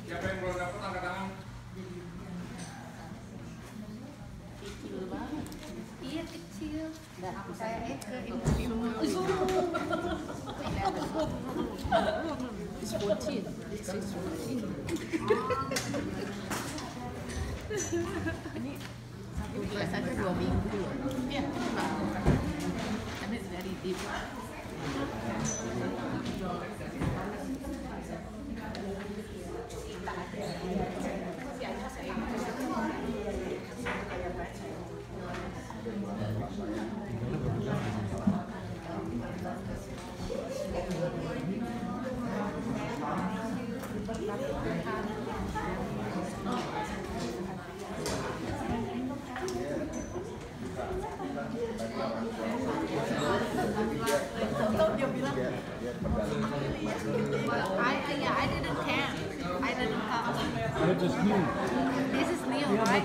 Siapa yang belum dapat angkat tangan? Kecil banget. Iya kecil. Aku Saya Eke ini. It's 14. This is 14. Ini udah saja 2 minggu loh. Iya, tapi it's very deep. Dia bilang, I didn't care. I didn't come. You're just new. This is new, right?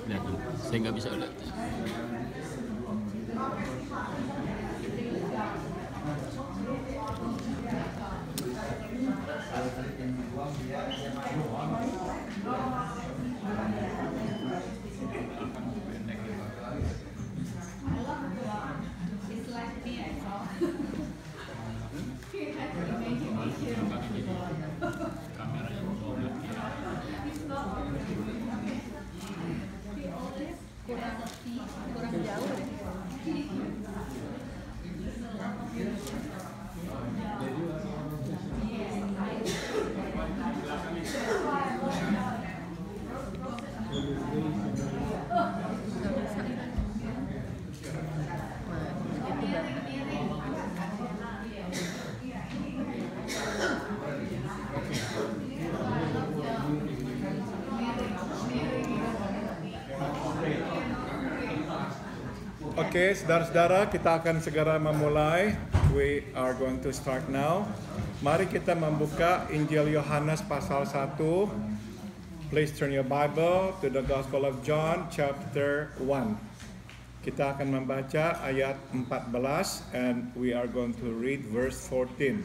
Lihat dulu. Saya nggak bisa lihat. Kurang jauh deh. Oke, saudara-saudara, kita akan segera memulai. We are going to start now. Mari kita membuka Injil Yohanes pasal 1. Please turn your Bible to the Gospel of John chapter 1. Kita akan membaca ayat 14 and we are going to read verse 14.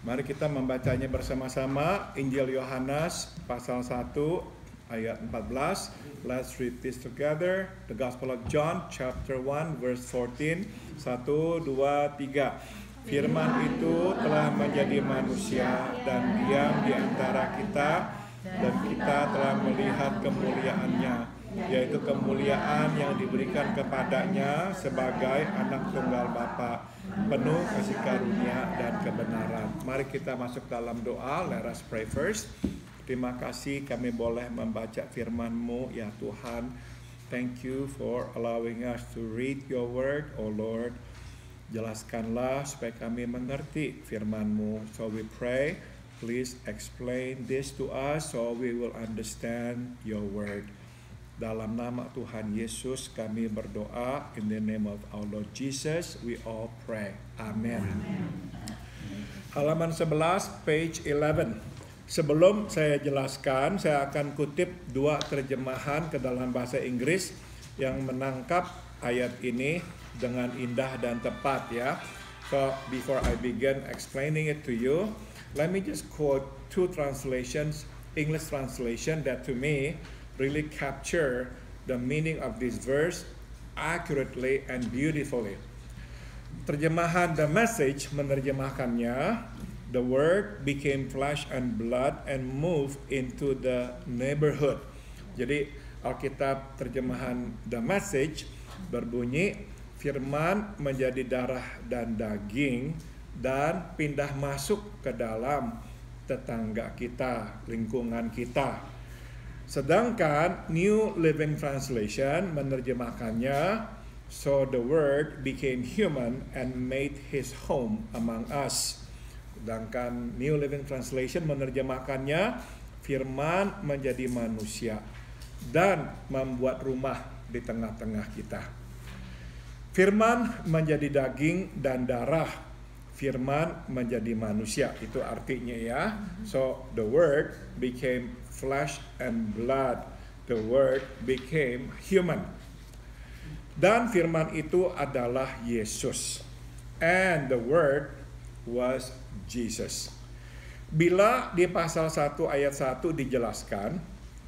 Mari kita membacanya bersama-sama. Injil Yohanes pasal 1 ayat 14. Let's read this together. The Gospel of John chapter 1 verse 14. 1, 2, 3. Firman itu telah menjadi manusia dan diam di antara kita, dan kita telah melihat kemuliaannya, yaitu kemuliaan yang diberikan kepadanya sebagai anak tunggal Bapa, penuh kasih karunia dan kebenaran. Mari kita masuk dalam doa. Let us pray first. Terima kasih kami boleh membaca firman-Mu ya Tuhan. Thank you for allowing us to read your word, oh Lord. Jelaskanlah supaya kami mengerti firman-Mu. So we pray, please explain this to us so we will understand your word. Dalam nama Tuhan Yesus kami berdoa. In the name of our Lord Jesus we all pray. Amen. Halaman 11, page 11. Sebelum saya jelaskan, saya akan kutip dua terjemahan ke dalam bahasa Inggris yang menangkap ayat ini dengan indah dan tepat ya. So before I begin explaining it to you, let me just quote two translations, English translation that to me really capture the meaning of this verse accurately and beautifully. Terjemahan The Message menerjemahkannya, the word became flesh and blood and moved into the neighborhood. Jadi Alkitab terjemahan The Message berbunyi, firman menjadi darah dan daging dan pindah masuk ke dalam tetangga kita, lingkungan kita. Sedangkan New Living Translation menerjemahkannya, so the Word became human and made his home among us. Sedangkan New Living Translation menerjemahkannya, firman menjadi manusia dan membuat rumah di tengah-tengah kita. Firman menjadi daging dan darah. Firman menjadi manusia. Itu artinya ya. So the Word became flesh and blood. The Word became human. Dan firman itu adalah Yesus. And the Word was Jesus. Bila di pasal 1 ayat 1 dijelaskan,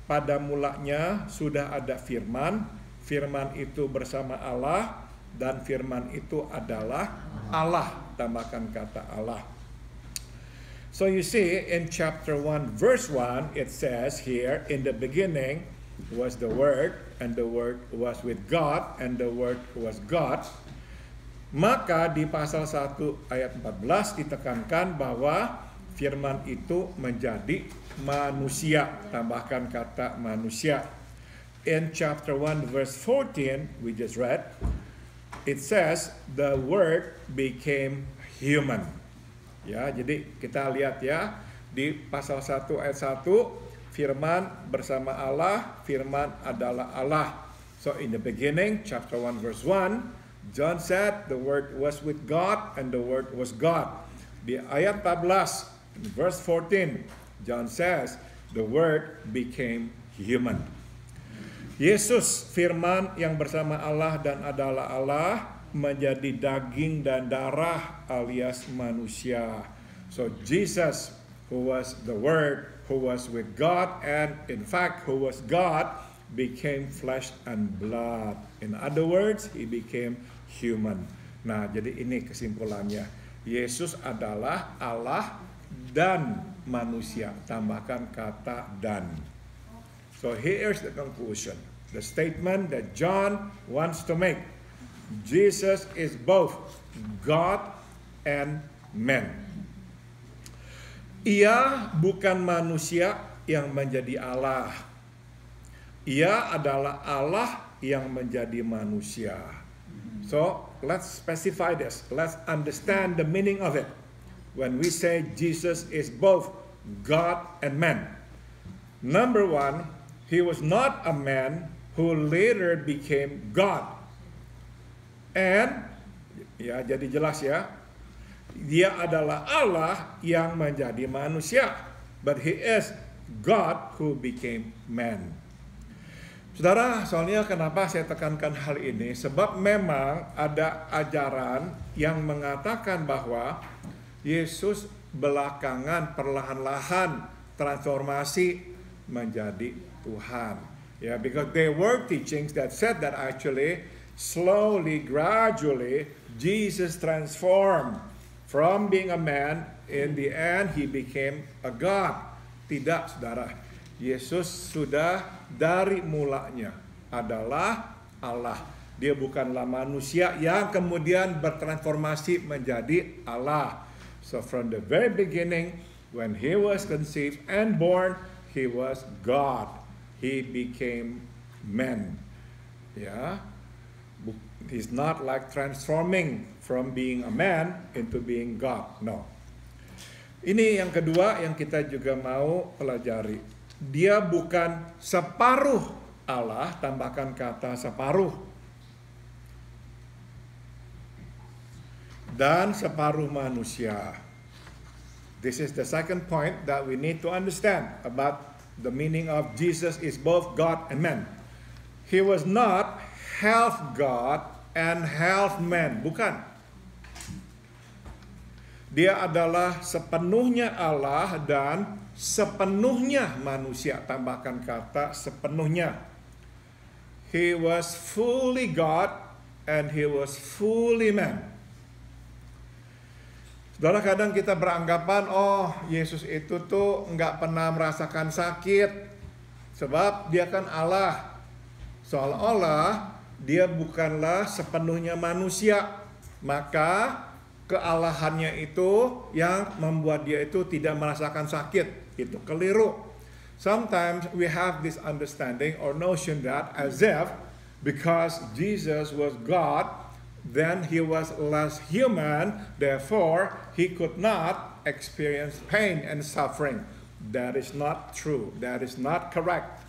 pada mulanya sudah ada firman, firman itu bersama Allah, dan firman itu adalah Allah. Tambahkan kata Allah. So you see in chapter 1 verse 1 it says here, in the beginning was the Word, and the Word was with God, and the Word was God. Maka di pasal 1 ayat 14 ditekankan bahwa firman itu menjadi manusia. Tambahkan kata manusia. In chapter 1 verse 14 we just read, it says the Word became human. Ya, jadi kita lihat ya di pasal 1 ayat 1, firman bersama Allah, firman adalah Allah. So in the beginning, chapter 1 verse 1, John said the Word was with God and the Word was God. Di ayat 14, verse 14, John says the Word became human. Yesus, firman yang bersama Allah dan adalah Allah, menjadi daging dan darah alias manusia. So Jesus, who was the Word, who was with God, and in fact who was God, became flesh and blood. In other words, he became human. Nah, jadi ini kesimpulannya. Yesus adalah Allah dan manusia. Tambahkan kata dan. So here's the conclusion. The statement that John wants to make. Jesus is both God and man. Ia bukan manusia yang menjadi Allah. Ia adalah Allah yang menjadi manusia. So let's specify this. Let's understand the meaning of it. When we say Jesus is both God and man. Number one, he was not a man who later became God. And, ya jadi jelas ya, dia adalah Allah yang menjadi manusia. But he is God who became man. Saudara, soalnya kenapa saya tekankan hal ini? Sebab memang ada ajaran yang mengatakan bahwa Yesus belakangan perlahan-lahan transformasi menjadi Tuhan. Ya, because there were teachings that said that actually slowly, gradually, Jesus transformed from being a man. In the end, he became a God. Tidak, saudara. Yesus sudah dari mulanya adalah Allah. Dia bukanlah manusia yang kemudian bertransformasi menjadi Allah. So from the very beginning, when he was conceived and born, he was God. He became man. Ya. He's not like transforming from being a man into being God. No. Ini yang kedua yang kita juga mau pelajari. Dia bukan separuh Allah, tambahkan kata separuh. Dan separuh manusia. This is the second point that we need to understand about the meaning of Jesus is both God and man. He was not half God and half man. Bukan. Dia adalah sepenuhnya Allah dan sepenuhnya manusia. Tambahkan kata sepenuhnya. He was fully God and he was fully man. Saudara, kadang kita beranggapan, oh Yesus itu tuh nggak pernah merasakan sakit. Sebab dia kan Allah. Seolah-olah dia bukanlah sepenuhnya manusia. Maka kealahannya itu yang membuat dia itu tidak merasakan sakit. Itu keliru. Sometimes we have this understanding or notion that as if because Jesus was God, then he was less human, therefore he could not experience pain and suffering. That is not true. That is not correct.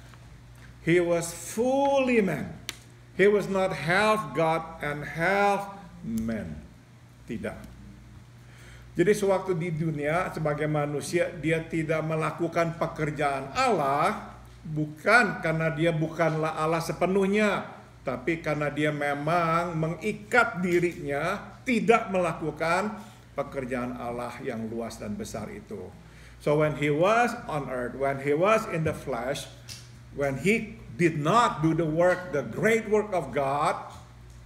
He was fully man. He was not half God and half man. Tidak. Jadi sewaktu di dunia sebagai manusia dia tidak melakukan pekerjaan Allah bukan karena dia bukanlah Allah sepenuhnya, tapi karena dia memang mengikat dirinya tidak melakukan pekerjaan Allah yang luas dan besar itu. So when he was on earth, when he was in the flesh, when he did not do the work, the great work of God,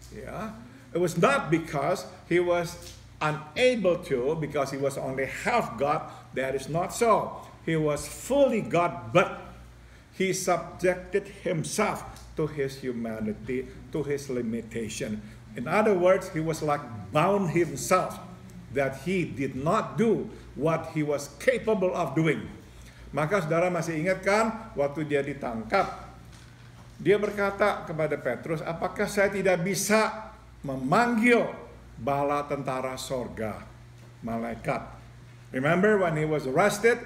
it was not because he was unable to, because he was only half God. That is not so. He was fully God, but he subjected himself to his humanity, to his limitation. In other words, he was like bound himself that he did not do what he was capable of doing. Maka saudara masih ingat kan waktu dia ditangkap, dia berkata kepada Petrus, apakah saya tidak bisa memanggil bala tentara sorga, malaikat? Remember when he was arrested,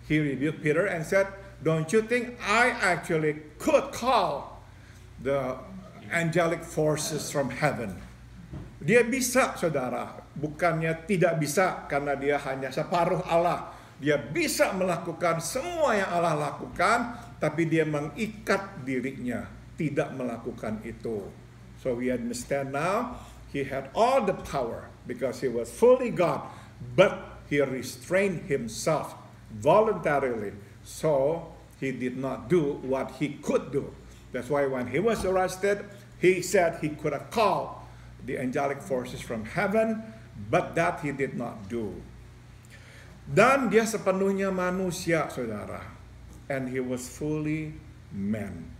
he rebuked Peter and said, don't you think I actually could call the angelic forces from heaven? Dia bisa, saudara, bukannya tidak bisa karena dia hanya separuh Allah. Dia bisa melakukan semua yang Allah lakukan, tapi dia mengikat dirinya tidak melakukan itu. So we understand now, he had all the power because he was fully God, but he restrained himself voluntarily. So he did not do what he could do. That's why when he was arrested, he said he could have called the angelic forces from heaven, but that he did not do. Dan dia sepenuhnya manusia, saudara. And he was fully man.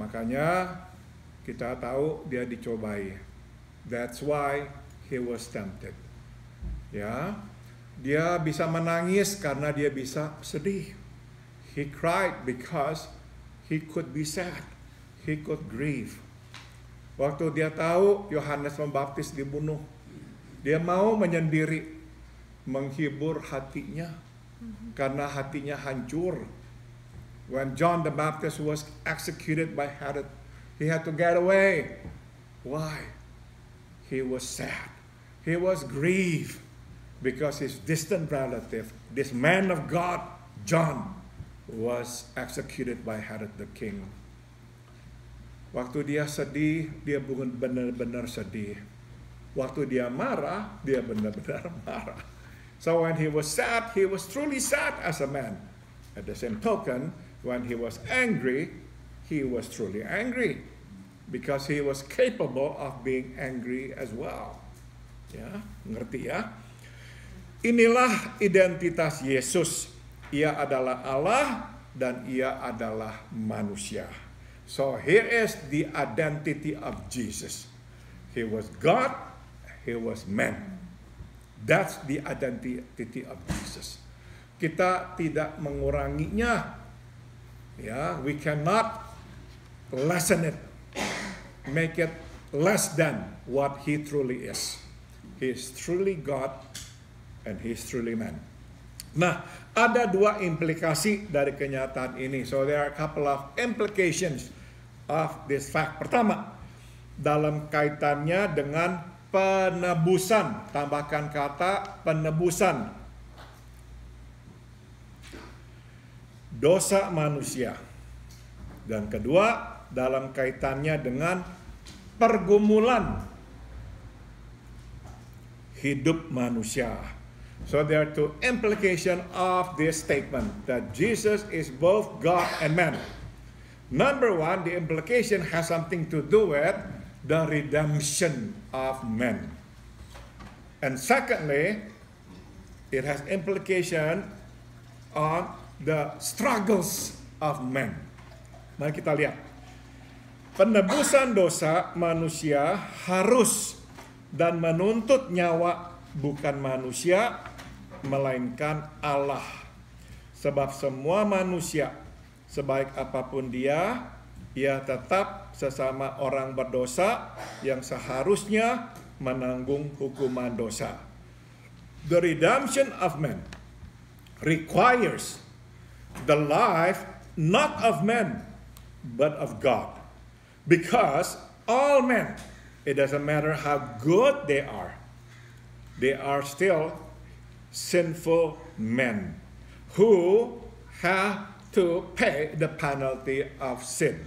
Makanya kita tahu dia dicobai. That's why he was tempted. Ya, dia bisa menangis karena dia bisa sedih. He cried because he could be sad. He could grieve. Waktu dia tahu Yohanes Pembaptis dibunuh, dia mau menyendiri, menghibur hatinya karena hatinya hancur. When John the Baptist was executed by Herod, he had to get away. Why? He was sad. He was grieved because his distant relative, this man of God, John, was executed by Herod the king. Waktu dia sedih, dia benar-benar sedih. Waktu dia marah, dia benar-benar marah. So when he was sad, he was truly sad as a man. At the same token, when he was angry, he was truly angry. Because he was capable of being angry as well. Ya, ngerti ya? Inilah identitas Yesus. Ia adalah Allah dan ia adalah manusia. So here is the identity of Jesus. He was God, he was man. That's the identity of Jesus. Kita tidak menguranginya. Ya, we cannot lessen it. Make it less than what he truly is. He is truly God and he is truly man. Nah, ada dua implikasi dari kenyataan ini. So there are a couple of implications of this fact. Pertama, dalam kaitannya dengan penebusan. Tambahkan kata penebusan. Dosa manusia. Dan kedua, dalam kaitannya dengan pergumulan hidup manusia. So there are two implications of this statement, that Jesus is both God and man. Number one, the implication has something to do with the redemption of man. And secondly, it has implication on the struggles of man. Mari kita lihat. Penebusan dosa manusia harus dan menuntut nyawa bukan manusia, melainkan Allah. Sebab semua manusia, sebaik apapun ia tetap sesama orang berdosa yang seharusnya menanggung hukuman dosa. The redemption of man requires the life not of man, but of God. Because all men, it doesn't matter how good they are still sinful men who have to pay the penalty of sin.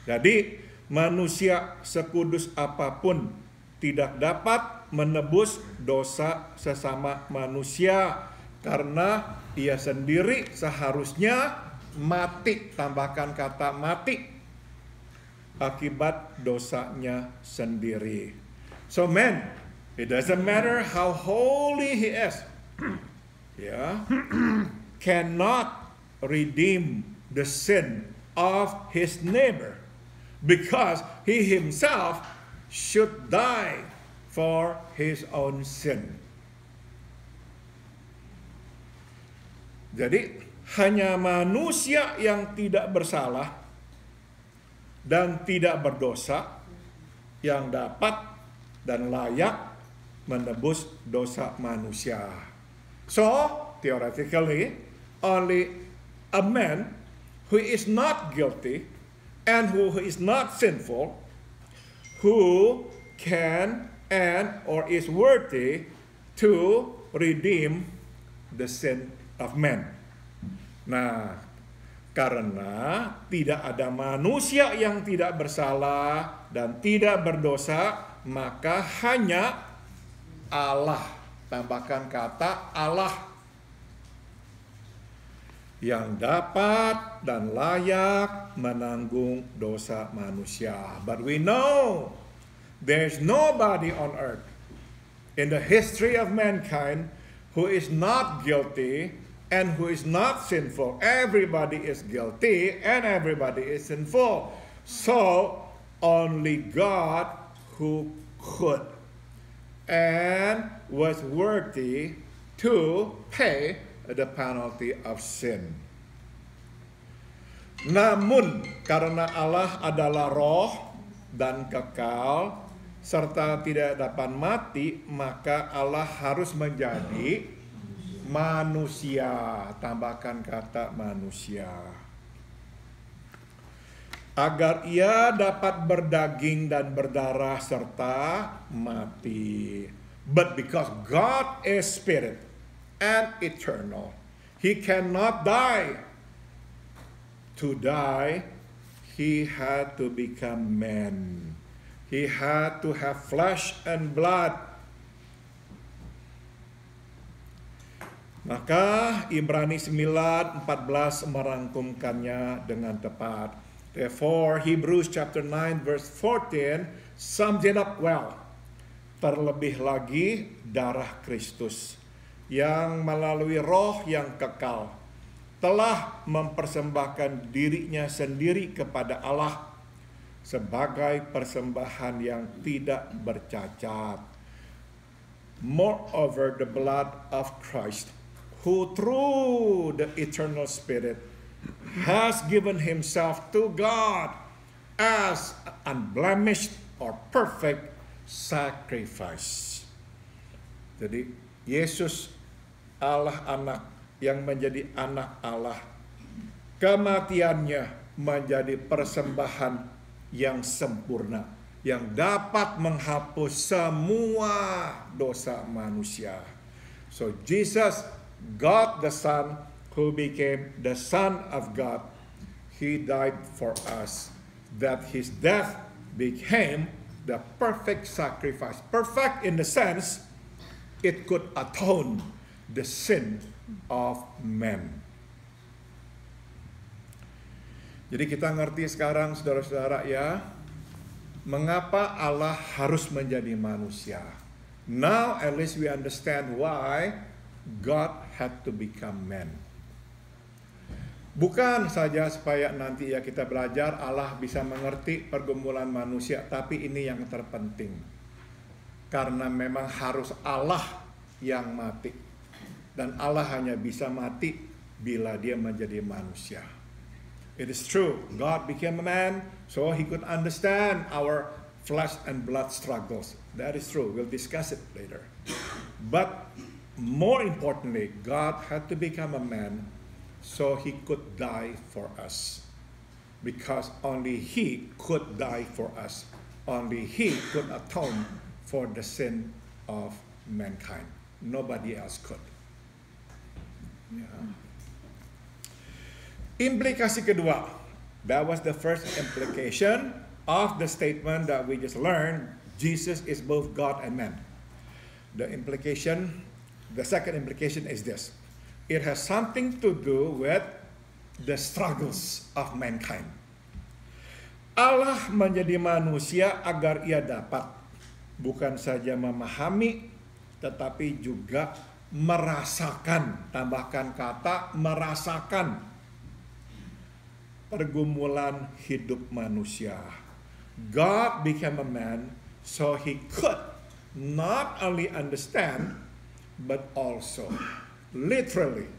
Jadi manusia sekudus apapun tidak dapat menebus dosa sesama manusia karena ia sendiri seharusnya mati, tambahkan kata mati, akibat dosanya sendiri. So man, it doesn't matter how holy he is, cannot redeem the sin of his neighbor because he himself should die for his own sin. Jadi hanya manusia yang tidak bersalah dan tidak berdosa yang dapat dan layak menebus dosa manusia. So, theoretically, only a man who is not guilty and who is not sinful, who can and or is worthy to redeem the sin of man. Nah, karena tidak ada manusia yang tidak bersalah dan tidak berdosa, maka hanya Allah, tambahkan kata Allah, yang dapat dan layak menanggung dosa manusia. But we know there's nobody on earth in the history of mankind who is not guilty and who is not sinful. Everybody is guilty and everybody is sinful. So only God who could and was worthy to pay the penalty of sin. Namun karena Allah adalah roh dan kekal serta tidak dapat mati, maka Allah harus menjadi manusia, tambahkan kata manusia, agar ia dapat berdaging dan berdarah serta mati. But because God is spirit and eternal, he cannot die. To die, he had to become man. He had to have flesh and blood. Maka Ibrani 9:14 merangkumkannya dengan tepat. Therefore Hebrews chapter 9 verse 14 sums it up well. Terlebih lagi darah Kristus yang melalui roh yang kekal telah mempersembahkan dirinya sendiri kepada Allah sebagai persembahan yang tidak bercacat. Moreover, the blood of Christ, who through the eternal Spirit has given himself to God as unblemished or perfect sacrifice. Jadi Yesus Allah anak yang menjadi anak Allah, kematiannya menjadi persembahan yang sempurna yang dapat menghapus semua dosa manusia. So Jesus, God the Son, who became the Son of God, he died for us, that his death became the perfect sacrifice. Perfect in the sense it could atone the sin of men. Jadi kita ngerti sekarang saudara-saudara ya, mengapa Allah harus menjadi manusia. Now at least we understand why God had to become man. Bukan saja supaya nanti ya kita belajar Allah bisa mengerti pergumulan manusia, tapi ini yang terpenting. Karena memang harus Allah yang mati. Dan Allah hanya bisa mati bila dia menjadi manusia. It is true, God became a man so he could understand our flesh and blood struggles. That is true, we'll discuss it later. But more importantly, God had to become a man so he could die for us. Because only he could die for us. Only he could atone for the sin of mankind. Nobody else could. Yeah. Implikasi kedua, that was the first implication of the statement that we just learned, Jesus is both God and man. The second implication is this. It has something to do with the struggles of mankind. Allah menjadi manusia agar ia dapat bukan saja memahami, tetapi juga merasakan, tambahkan kata merasakan pergumulan hidup manusia. God became a man so he could not only understand but also literally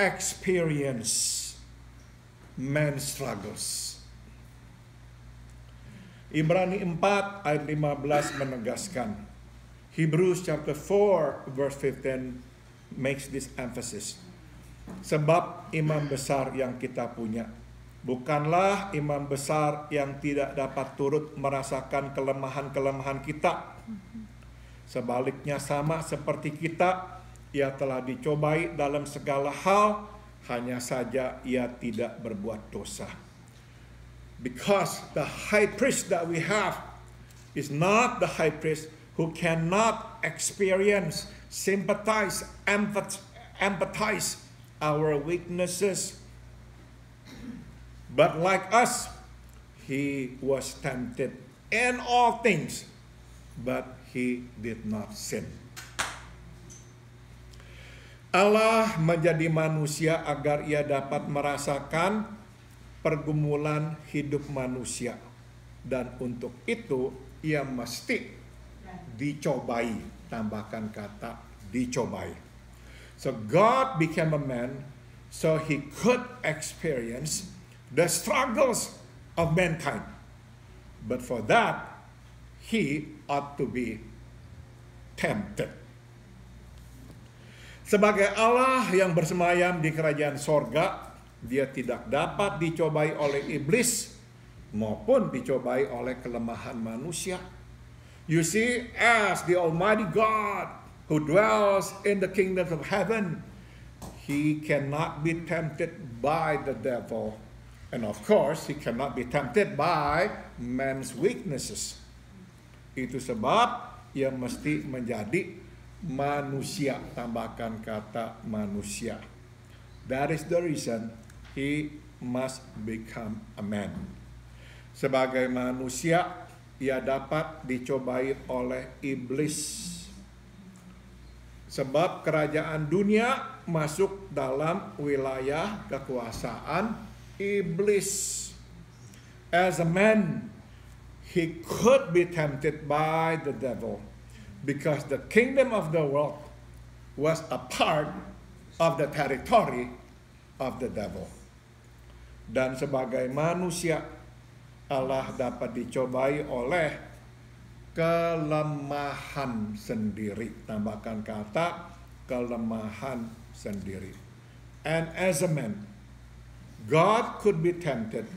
experience man's struggles. Ibrani 4 ayat 15 menegaskan. Hebrews chapter 4 verse 15 makes this emphasis. Sebab imam besar yang kita punya bukanlah imam besar yang tidak dapat turut merasakan kelemahan-kelemahan kita. Sebaliknya sama seperti kita, ia telah dicobai dalam segala hal, hanya saja ia tidak berbuat dosa. Because the high priest that we have is not the high priest who cannot experience, sympathize, empathize our weaknesses. But like us, he was tempted in all things, but he did not sin. Allah menjadi manusia agar ia dapat merasakan pergumulan hidup manusia. Dan untuk itu ia mesti dicobai. Tambahkan kata dicobai. So God became a man so he could experience the struggles of mankind. But for that, he ought to be tempted. Sebagai Allah yang bersemayam di kerajaan sorga, dia tidak dapat dicobai oleh iblis maupun dicobai oleh kelemahan manusia. You see, as the Almighty God who dwells in the kingdom of heaven, he cannot be tempted by the devil. And of course, he cannot be tempted by man's weaknesses. Itu sebab ia mesti menjadi manusia. Tambahkan kata manusia. That is the reason he must become a man. Sebagai manusia, ia dapat dicobai oleh iblis. Sebab kerajaan dunia masuk dalam wilayah kekuasaan iblis. As a man, he could be tempted by the devil because the kingdom of the world was a part of the territory of the devil. Dan sebagai manusia, Allah dapat dicobai oleh kelemahan sendiri. Tambahkan kata kelemahan sendiri. And as a man, God could be tempted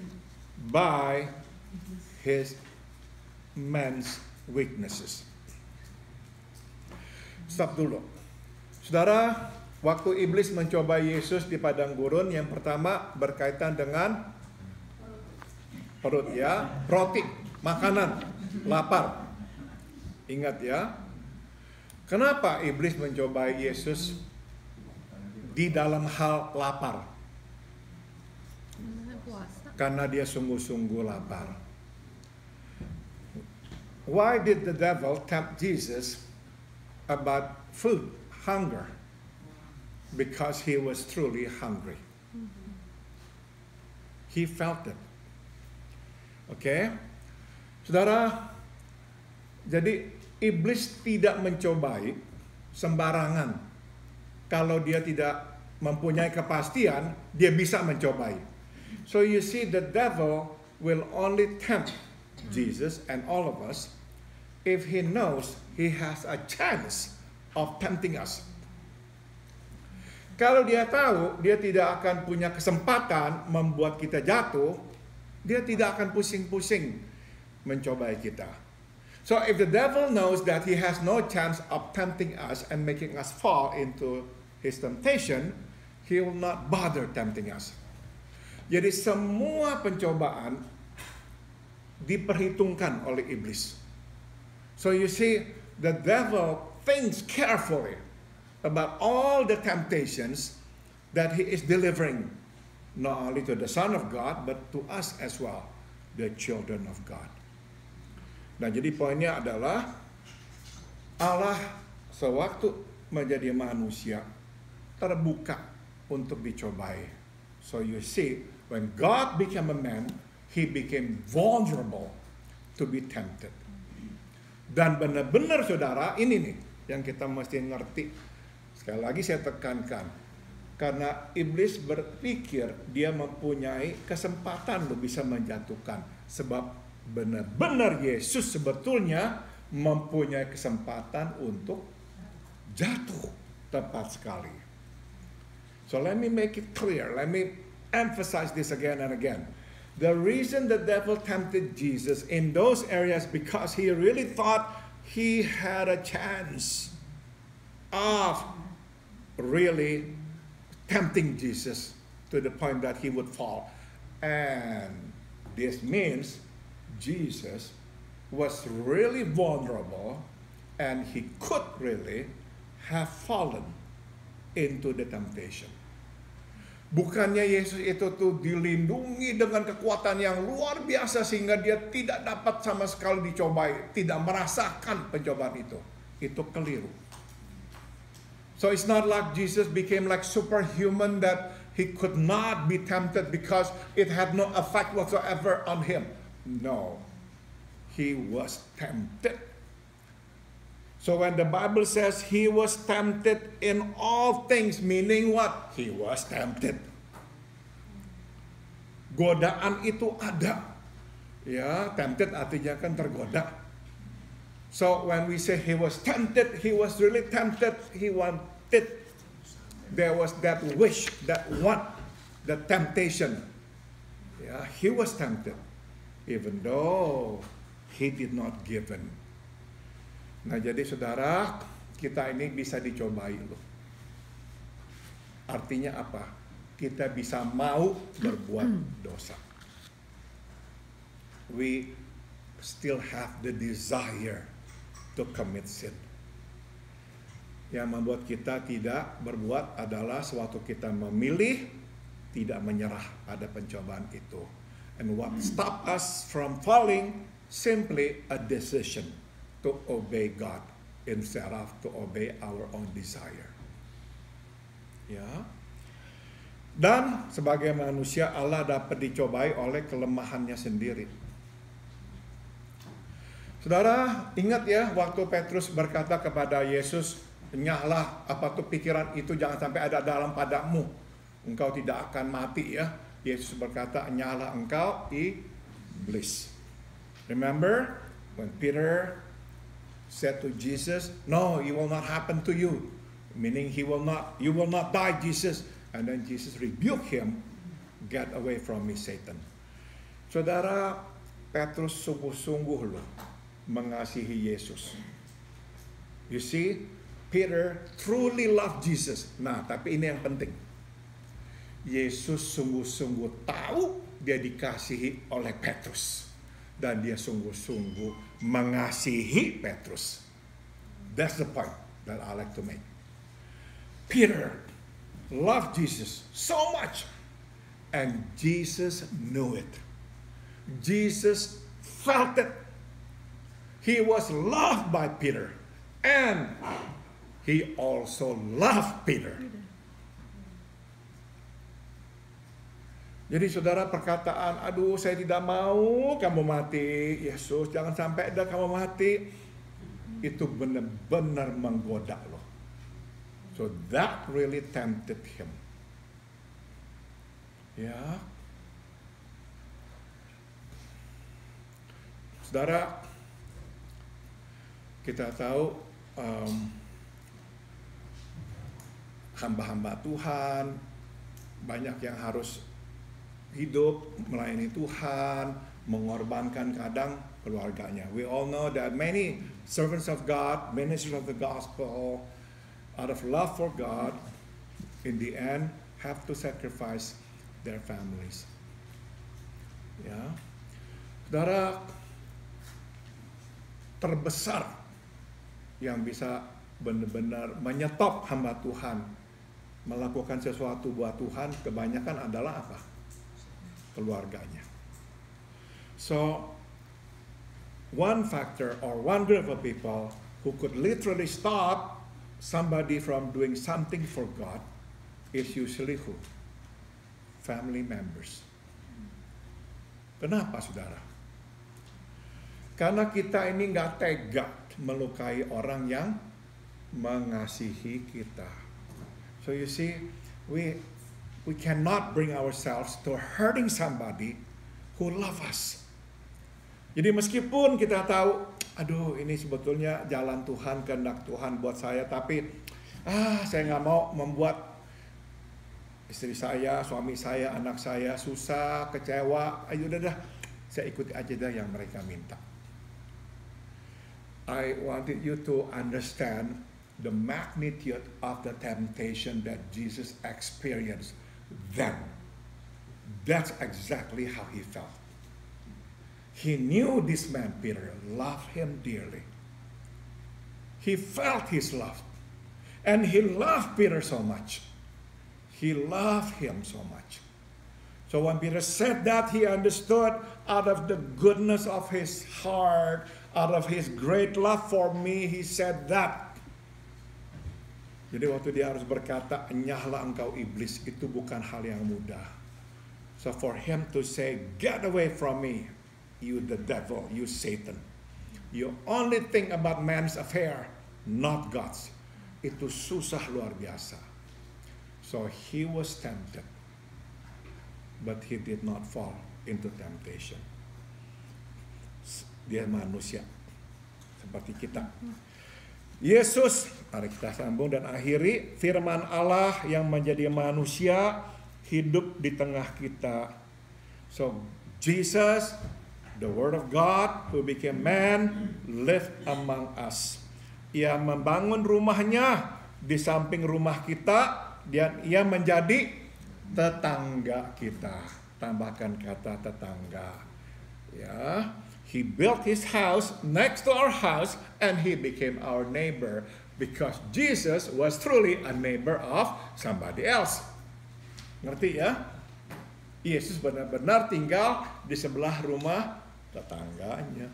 by his man's weaknesses. Stop dulu. Saudara, waktu iblis mencoba Yesus di padang gurun, yang pertama berkaitan dengan perut ya, roti, makanan, lapar. Ingat ya. Kenapa iblis mencoba Yesus di dalam hal lapar? Karena dia sungguh-sungguh lapar. Why did the devil tempt Jesus about food, hunger? Because he was truly hungry. He felt it. Oke? Saudara, jadi iblis tidak mencobai sembarangan kalau dia tidak mempunyai kepastian, dia bisa mencobai. So you see, the devil will only tempt Jesus and all of us if he knows he has a chance of tempting us. Kalau dia tahu dia tidak akan punya kesempatan membuat kita jatuh, dia tidak akan pusing-pusing mencobai kita. So if the devil knows that he has no chance of tempting us and making us fall into his temptation, he will not bother tempting us. Jadi semua pencobaan diperhitungkan oleh iblis. So you see, the devil thinks carefully about all the temptations that he is delivering, not only to the Son of God, but to us as well, the children of God. Nah, jadi poinnya adalah Allah sewaktu menjadi manusia terbuka untuk dicobai. So you see, when God became a man, he became vulnerable to be tempted. Dan benar-benar saudara, ini nih yang kita mesti ngerti. Sekali lagi saya tekankan, karena iblis berpikir dia mempunyai kesempatan untuk bisa menjatuhkan. Sebab benar-benar Yesus sebetulnya mempunyai kesempatan untuk jatuh tepat sekali. So let me make it clear. Let me emphasize this again and again. The reason the devil tempted Jesus in those areas because he really thought he had a chance of really tempting Jesus to the point that he would fall. And this means Jesus was really vulnerable and he could really have fallen into the temptation. Bukannya Yesus itu tuh dilindungi dengan kekuatan yang luar biasa sehingga dia tidak dapat sama sekali dicobai, tidak merasakan pencobaan itu. Itu keliru. So it's not like Jesus became like superhuman that he could not be tempted because it had no effect whatsoever on him. No, he was tempted. So when the Bible says he was tempted in all things, meaning what? He was tempted. Godaan itu ada. Ya, tempted artinya kan tergoda. So when we say he was tempted, he was really tempted. He wanted. There was that wish, that want, the temptation. Yeah, he was tempted, even though he did not give in. Nah, jadi saudara, kita ini bisa dicobai loh. Artinya apa? Kita bisa mau berbuat dosa. We still have the desire to commit sin. Yang membuat kita tidak berbuat adalah sewaktu kita memilih tidak menyerah pada pencobaan itu. And what stop us from falling simply a decision to obey God instead of to obey our own desire. Ya. Dan sebagai manusia Allah dapat dicobai oleh kelemahannya sendiri. Saudara, ingat ya waktu Petrus berkata kepada Yesus, "Enyahlah, apa tuh pikiran itu jangan sampai ada dalam padamu. Engkau tidak akan mati ya." Yesus berkata, "Enyahlah engkau iblis." Remember when Peter said to Jesus, "No, it will not happen to you." Meaning you will not die, Jesus. And then Jesus rebuked him, "Get away from me, Satan." Saudara, Petrus sungguh-sungguh loh mengasihi Yesus. You see, Peter truly loved Jesus. Nah, tapi ini yang penting. Yesus sungguh-sungguh tahu dia dikasihi oleh Petrus. Dan dia sungguh-sungguh mengasihi Petrus. That's the point that I like to make. Peter loved Jesus so much. And Jesus knew it. Jesus felt it. He was loved by Peter. And he also loved Peter. Jadi saudara, perkataan, "Aduh saya tidak mau kamu mati, Yesus jangan sampai ada kamu mati," itu benar-benar menggoda loh. So that really tempted him. Ya. Saudara, kita tahu hamba-hamba Tuhan banyak yang harus hidup melayani Tuhan, mengorbankan kadang keluarganya. We all know that many servants of God, ministers of the gospel, out of love for God, in the end have to sacrifice their families. Ya, saudara, terbesar yang bisa benar-benar menyetop hamba Tuhan melakukan sesuatu buat Tuhan kebanyakan adalah apa? Keluarganya. So one factor or one group of people who could literally stop somebody from doing something for God is usually who? Family members. Kenapa, saudara? Karena kita ini nggak tega melukai orang yang mengasihi kita. So you see, we cannot bring ourselves to hurting somebody who love us. Jadi meskipun kita tahu, aduh ini sebetulnya jalan Tuhan, kehendak Tuhan buat saya, tapi saya nggak mau membuat istri saya, suami saya, anak saya susah, kecewa. Ayo udah saya ikuti aja dah yang mereka minta. I wanted you to understand the magnitude of the temptation that Jesus experienced then. That's exactly how he felt. He knew this man, Peter, loved him dearly. He felt his love. And he loved Peter so much. He loved him so much. So when Peter said that, he understood out of the goodness of his heart, out of his great love for me, he said that. Jadi waktu dia harus berkata, enyahlah engkau iblis, itu bukan hal yang mudah. So for him to say, get away from me, you the devil, you Satan. You only think about man's affair, not God's. Itu susah luar biasa. So he was tempted, but he did not fall into temptation. Dia manusia seperti kita. Yesus, mari kita sambung dan akhiri, firman Allah yang menjadi manusia hidup di tengah kita. So Jesus, the Word of God who became man, lived among us. Ia membangun rumahnya di samping rumah kita dan ia menjadi tetangga kita. Tambahkan kata tetangga. Ya. He built his house next to our house and he became our neighbor because Jesus was truly a neighbor of somebody else. Ngerti ya? Yesus benar-benar tinggal di sebelah rumah tetangganya.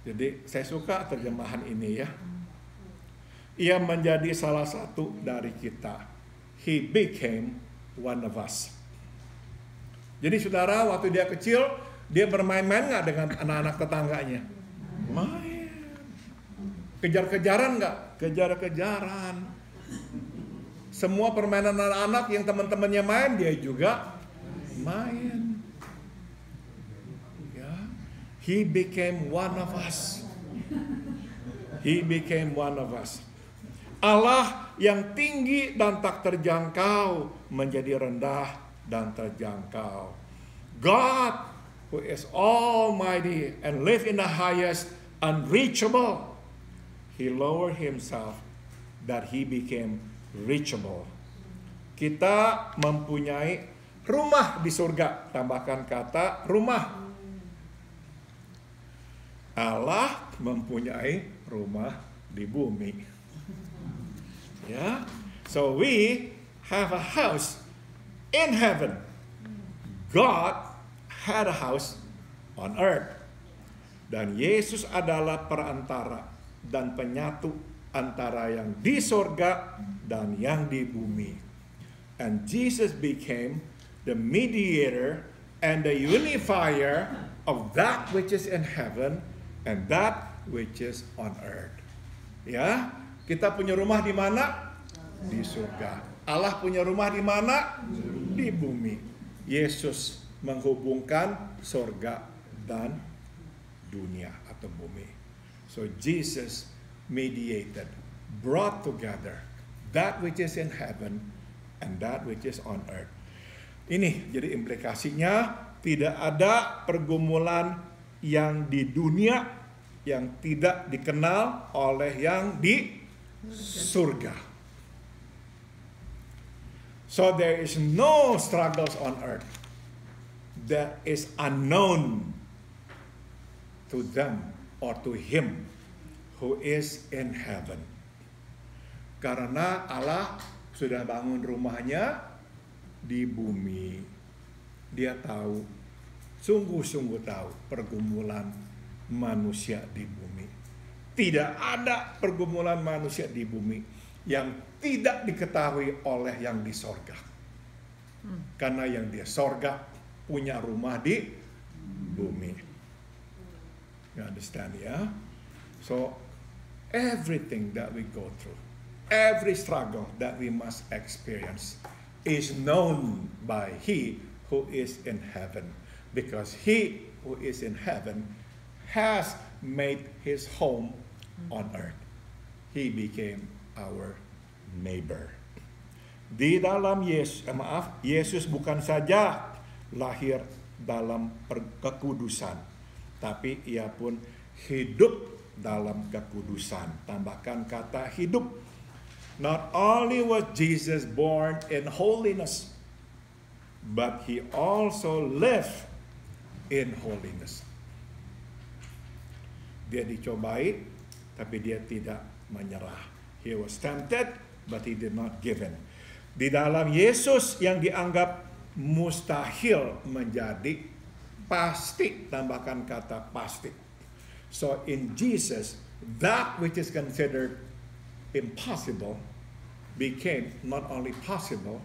Jadi saya suka terjemahan ini ya. Ia menjadi salah satu dari kita. He became one of us. Jadi saudara, waktu dia kecil, dia bermain-main nggak dengan anak-anak tetangganya? Main. Kejar-kejaran nggak? Kejar-kejaran. Semua permainan anak-anak yang teman-temannya main, dia juga main. Ya. He became one of us. He became one of us. Allah yang tinggi dan tak terjangkau menjadi rendah dan terjangkau. God who is almighty and live in the highest, unreachable, he lowered himself that he became reachable. Kita mempunyai rumah di surga. Tambahkan kata rumah. Allah mempunyai rumah di bumi. Ya, so we have a house in heaven. God had a house on earth. Dan Yesus adalah perantara dan penyatu antara yang di sorga dan yang di bumi. And Jesus became the mediator and the unifier of that which is in heaven and that which is on earth. Ya, kita punya rumah di mana? Di surga. Allah punya rumah di mana? Di bumi. Yesus menghubungkan surga dan dunia atau bumi. So Jesus mediated, brought together that which is in heaven and that which is on earth. Ini jadi implikasinya, tidak ada pergumulan yang di dunia yang tidak dikenal oleh yang di surga. So there is no struggles on earth that is unknown to them or to him who is in heaven. Karena Allah sudah bangun rumahnya di bumi. Dia tahu, sungguh-sungguh tahu pergumulan manusia di bumi. Tidak ada pergumulan manusia di bumi yang tidak diketahui oleh yang di sorga. Karena yang di sorga punya rumah di bumi. You understand, ya? So, everything that we go through, every struggle that we must experience is known by He who is in heaven. Because He who is in heaven has made His home on earth. He became our neighbor. Di dalam Yesus bukan saja lahir dalam kekudusan, tapi Ia pun hidup dalam kekudusan. Tambahkan kata hidup. Not only was Jesus born in holiness, but He also lived in holiness. Dia dicobai, tapi dia tidak menyerah. He was tempted, but He did not give in. Di dalam Yesus yang dianggap mustahil menjadi pasti. Tambahkan kata pasti. So in Jesus, that which is considered impossible became not only possible,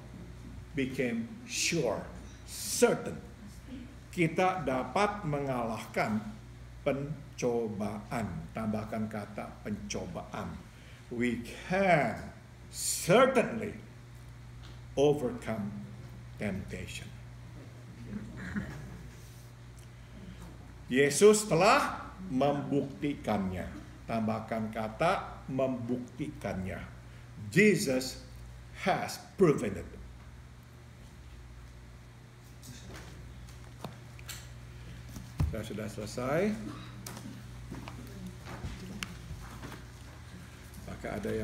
became sure, certain. Kita dapat mengalahkan pencobaan. Tambahkan kata pencobaan. We can certainly overcome temptation. Yesus telah membuktikannya. Tambahkan kata membuktikannya. Jesus has proven it. Sudah selesai. Apakah ada yang